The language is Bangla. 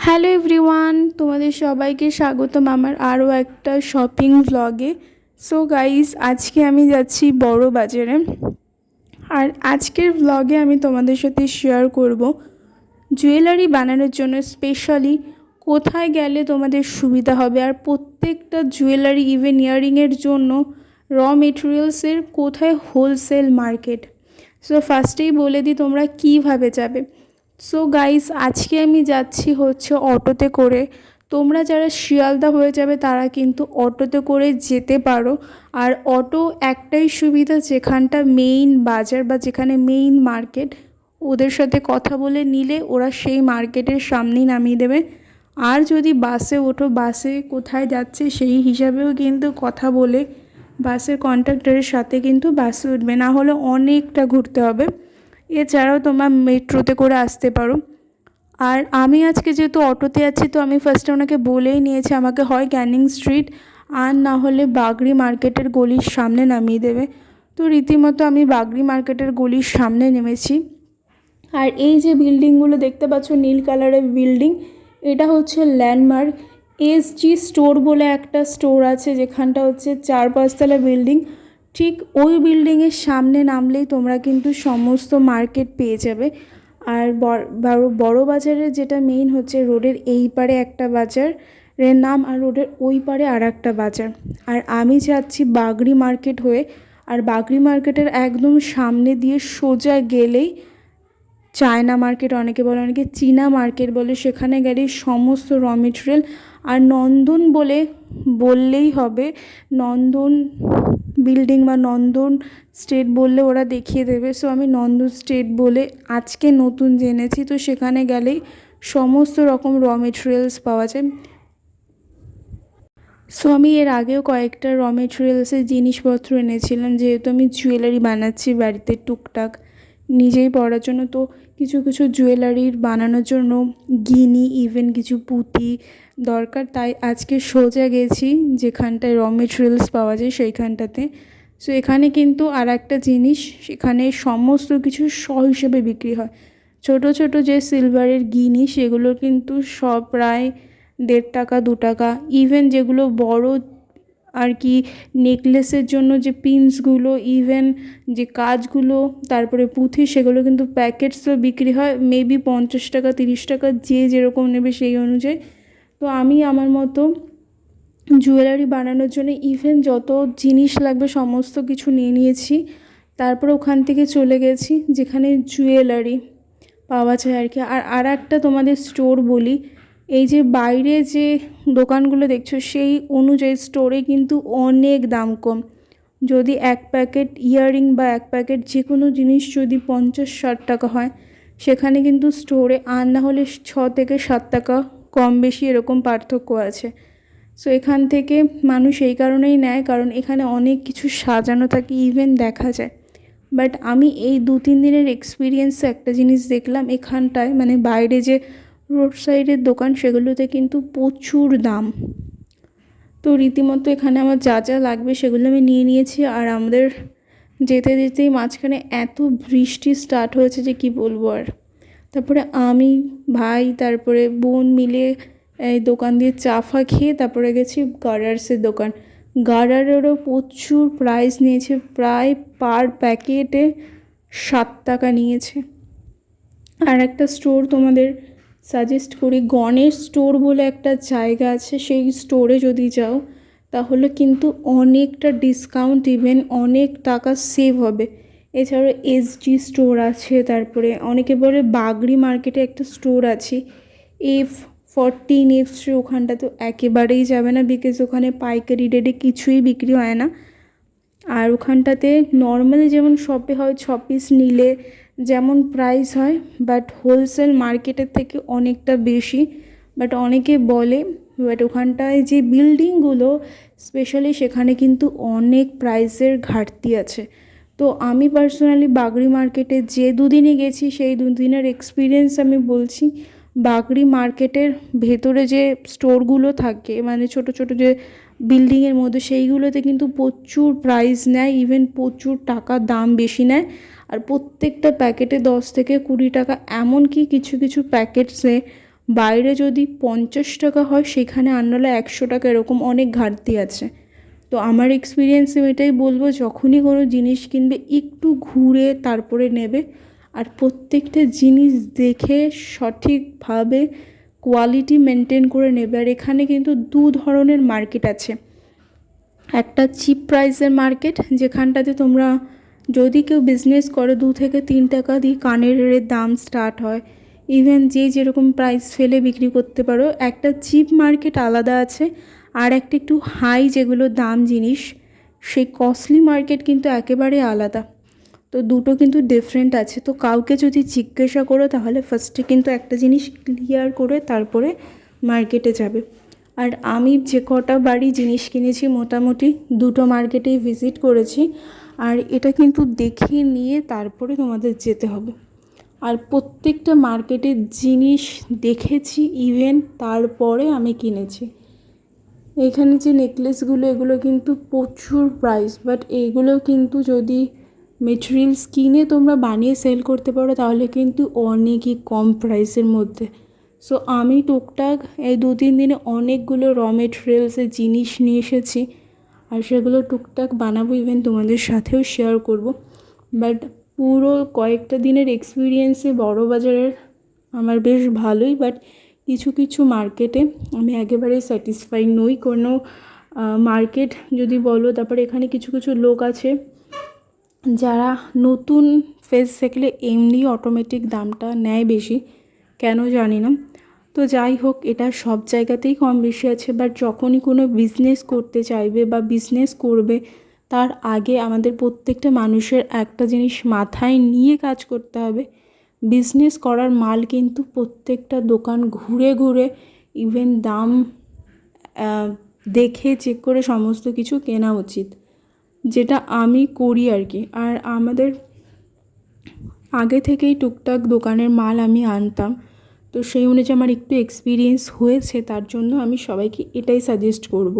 হ্যালো এভরিওয়ান, তোমাদের সবাইকে স্বাগতম আমার আরও একটা শপিং ব্লগে। সো গাইস, আজকে আমি যাচ্ছি বড় বাজারে। আর আজকের ব্লগে আমি তোমাদের সাথে শেয়ার করব জুয়েলারি বানানোর জন্য স্পেশালি কোথায় গেলে তোমাদের সুবিধা হবে, আর প্রত্যেকটা জুয়েলারি ইভেন ইয়ারিংয়ের জন্য র মেটেরিয়ালসের কোথায় হোলসেল মার্কেট। সো ফার্স্টেই বলে দিই তোমরা কীভাবে যাবে। সো গাইস, আজকে আমি যাচ্ছি হচ্ছে অটোতে করে। তোমরা যারা শিয়ালদা হয়ে যাবে তারা কিন্তু অটোতে করে যেতে পারো। আর অটো একটাই সুবিধা, যেখানটা মেইন বাজার বা যেখানে মেইন মার্কেট, ওদের সাথে কথা বলে নিলে ওরা সেই মার্কেটের সামনেই নামিয়ে দেবে। আর যদি বাসে ওঠো, বাসে কোথায় যাচ্ছে সেই হিসাবেও কিন্তু কথা বলে বাসের কন্ডাক্টরের সাথে কিন্তু বাসে উঠবে, না হলে অনেকটা ঘুরতে হবে। এছাড়াও তোমরা মেট্রোতে করে আসতে পারো। আর আমি আজকে যেহেতু অটোতে আছি, তো আমি ফার্স্টে ওনাকে বলেই নিয়েছি আমাকে হয় ক্যানিং স্ট্রিট আর না হলে বাগড়ি মার্কেটের গলির সামনে নামিয়ে দেবে। তো রীতিমতো আমি বাগড়ি মার্কেটের গলির সামনে নেমেছি। আর এই যে বিল্ডিংগুলো দেখতে পাচ্ছ, নীল কালারের বিল্ডিং, এটা হচ্ছে ল্যান্ডমার্ক এসজি স্টোর বলে একটা স্টোর আছে, যেখানটা হচ্ছে 4-5 তলা বিল্ডিং। ঠিক ওই বিল্ডিংয়ের সামনে নামলেই তোমরা কিন্তু সমস্ত মার্কেট পেয়ে যাবে। আর বড় বাজারের যেটা মেইন হচ্ছে রোডের এই পারে একটা বাজারের নাম, আর রোডের ওই পারে আর একটা বাজার। আর আমি যাচ্ছি বাগড়ি মার্কেট হয়ে। আর বাগড়ি মার্কেটের একদম সামনে দিয়ে সোজা গেলেই চায়না মার্কেট অনেকে বলে, অনেকে চীনা মার্কেট বলে, সেখানে গেলেই সমস্ত র মেটেরিয়াল। আর নন্দন বললেই হবে, নন্দন বিল্ডিং বা নন্দন স্টেট বললে ওরা দেখিয়ে দেবে। সো আমি নন্দন স্টেট বলে আজকে নতুন জেনেছি। তো সেখানে গেলেই সমস্ত রকম র মেটেরিয়ালস পাওয়া যায়। সো আমি এর আগেও কয়েকটা র মেটেরিয়ালসের জিনিসপত্র এনেছিলাম, যেহেতু আমি জুয়েলারি বানাচ্ছি বাড়িতে টুকটাক নিজেই পরার জন্য। তো কিছু কিছু জুয়েলারির বানানোর জন্য গিনি ইভেন কিছু পুঁতি দরকার, তাই আজকে সোজা গেছি যেখানটায় র মেটেরিয়ালস পাওয়া যায় সেইখানটাতে। সো এখানে কিন্তু আর একটা জিনিস, সেখানে সমস্ত কিছু হিসেবে বিক্রি হয়। ছোট ছোট যে সিলভারের গিনি, সেগুলো কিন্তু সব প্রায় 1.5 টাকা 2 টাকা। ইভেন যেগুলো বড় আর কি নেকলেসের জন্য যে পিনসগুলো, ইভেন যে কাজগুলো, তারপরে পুঁথি, সেগুলো কিন্তু প্যাকেটসও বিক্রি হয় মেবি 50 টাকা 30 টাকা, যে যেরকম নেবে সেই অনুযায়ী। তো আমি আমার মতো জুয়েলারি বানানোর জন্য ইভেন যত জিনিস লাগবে সমস্ত কিছু নিয়ে নিয়েছি। তারপর ওখান থেকে চলে গেছি যেখানে জুয়েলারি পাওয়া যায় আর কি। আর একটা তোমাদের স্টোর বলি, এই যে বাইরে যে দোকানগুলো দেখছো সেই অনুযায়ী স্টোরে কিন্তু অনেক দাম কম। যদি এক প্যাকেট ইয়াররিং বা এক প্যাকেট যে কোনো জিনিস যদি 50-60 টাকা হয়, সেখানে কিন্তু স্টোরে আর না হলে 6 থেকে 7 টাকা কম বেশি এরকম পার্থক্য আছে। সো এখান থেকে মানুষ এই কারণেই নেয়, কারণ এখানে অনেক কিছু সাজানো থাকে, ইভেন দেখা যায়। বাট আমি এই 2-3 দিনের এক্সপিরিয়েন্সে একটা জিনিস দেখলাম, এখানটায় মানে বাইরে যে রোড সাইডের দোকান সেগুলোতে কিন্তু প্রচুর দাম। তো রীতিমতো এখানে আমার যা যা লাগবে সেগুলো আমি নিয়ে নিয়েছি। আর আমাদের যেতে যেতেই মাঝখানে এত বৃষ্টি স্টার্ট হয়েছে যে কি বলবো আর। তারপরে আমি ভাই তারপরে বোন মিলে এই দোকান দিয়ে চা ফা খেয়ে তারপরে গেছি গার্ডার্সের দোকান। গার্ডারেরও প্রচুর প্রাইস নিয়েছে, প্রায় পার প্যাকেটে 7 টাকা নিয়েছে। আর একটা স্টোর তোমাদের সাজেস্ট করি, গণেশ স্টোর বলে একটা জায়গা আছে, সেই স্টোরে যদি যাও তাহলে কিন্তু অনেকটা ডিসকাউন্ট, ইভেন অনেক টাকা সেভ হবে। এছাড়াও এসজি স্টোর আছে, তারপরে অনেকে বলে বাগড়ি মার্কেটে একটা স্টোর আছে F14 F3, ওখানটা তো একেবারেই যাবে না, বিকজ ওখানে পাইকারি রেটে কিছুই বিক্রি হয় না। আর ওখানটাতে নর্মালি যেমন শপে হয় 6 পিস নিলে যেমন প্রাইস হয়, বাট হোলসেল মার্কেটের থেকে অনেকটা বেশি। বাট অনেকে বলে, বাট ওখানটায় যে বিল্ডিংগুলো স্পেশালি সেখানে কিন্তু অনেক প্রাইসের ঘাটতি আছে। তো আমি পার্সোনালি বাগড়ি মার্কেটে যে 2 দিনই গেছি সেই 2 দিনের এক্সপিরিয়েন্স আমি বলছি। বাগড়ি মার্কেটের ভেতরে যে স্টোরগুলো থাকে, মানে ছোট ছোট যে বিল্ডিংয়ের মধ্যে, সেইগুলোতে কিন্তু প্রচুর প্রাইস নেয়, ইভেন প্রচুর টাকা দাম বেশি নেয়। আর প্রত্যেকটা প্যাকেটে 10 থেকে 20 টাকা, এমনকি কিছু কিছু প্যাকেটসে বাইরে যদি 50 টাকা হয় সেখানে আনলে 100 টাকা, এরকম অনেক ঘাটতি আছে। তো আমার এক্সপিরিয়েন্সে এটাই বলবো, যখনই কোনো জিনিস কিনবে একটু ঘুরে তারপরে নেবে, আর প্রত্যেকটা জিনিস দেখে সঠিকভাবে কোয়ালিটি মেনটেন করে নেবে। আর এখানে কিন্তু দু ধরনের মার্কেট আছে, একটা চিপ প্রাইসের মার্কেট, যেখানটাতে তোমরা যদি কেউ বিজনেস করে 2 থেকে 3 টাকা দিয়ে কানের দাম স্টার্ট হয়, ইভেন যে যেরকম প্রাইস ফেলে বিক্রি করতে পারো। একটা চিপ মার্কেট আলাদা আছে, আর একটা একটু হাই যেগুলো দাম জিনিস, সেই কস্টলি মার্কেট কিন্তু একেবারে আলাদা। তো দুটো কিন্তু ডিফারেন্ট আছে। তো কাউকে যদি জিজ্ঞাসা করো তাহলে ফার্স্টে কিন্তু একটা জিনিস ক্লিয়ার করে তারপরে মার্কেটে যাবে। আর আমি যে কটা বাড়ি জিনিস কিনেছি মোটামুটি দুটো মার্কেটেই ভিজিট করেছি, আর এটা কিন্তু দেখে নিয়ে তারপরে তোমাদের যেতে হবে। আর প্রত্যেকটা মার্কেটের জিনিস দেখেছি, ইভেন তারপরে আমি কিনেছি। এখানে যে নেকলেসগুলো, এগুলো কিন্তু প্রচুর প্রাইস, বাট এইগুলো কিন্তু যদি মেটেরিয়ালস কিনে তোমরা বানিয়ে সেল করতে পারো তাহলে কিন্তু অনেকই কম প্রাইসের মধ্যে। সো আমি টুকটাক এই 2-3 দিনে অনেকগুলো র মেটেরিয়ালসের জিনিস নিয়ে এসেছি, আর সেগুলো টুকটাক বানাবো, ইভেন তোমাদের সাথেও শেয়ার করব। বাট পুরো কয়েকটা দিনের এক্সপিরিয়েন্সে বড় বাজারের আমার বেশ ভালোই, বাট কিছু কিছু মার্কেটে আমি একেবারেই স্যাটিসফাই নই। কোনো মার্কেট যদি বলো, তারপরে এখানে কিছু কিছু লোক আছে যারা নতুন ফেস দেখলে এমনি অটোমেটিক দামটা নেয় বেশি, কেন জানি না। তো যাই হোক, এটা সব জায়গাতেই কম বেশি আছে, বাট যখনই কোনো বিজনেস করতে চাইবে বা বিজনেস করবে তার আগে আমাদের প্রত্যেকটা মানুষের একটা জিনিস মাথায় নিয়ে কাজ করতে হবে, বিজনেস করার মাল কিন্তু প্রত্যেকটা দোকান ঘুরে ঘুরে ইভেন দাম দেখে চেক করে সমস্ত কিছু কেনা উচিত, যেটা আমি করি আর কি। আর আমাদের আগে থেকেই টুকটাক দোকানের মাল আমি আনতাম, তো সেই অনুযায়ী আমার একটু এক্সপিরিয়েন্স হয়েছে, তার জন্য আমি সবাইকে এটাই সাজেস্ট করব।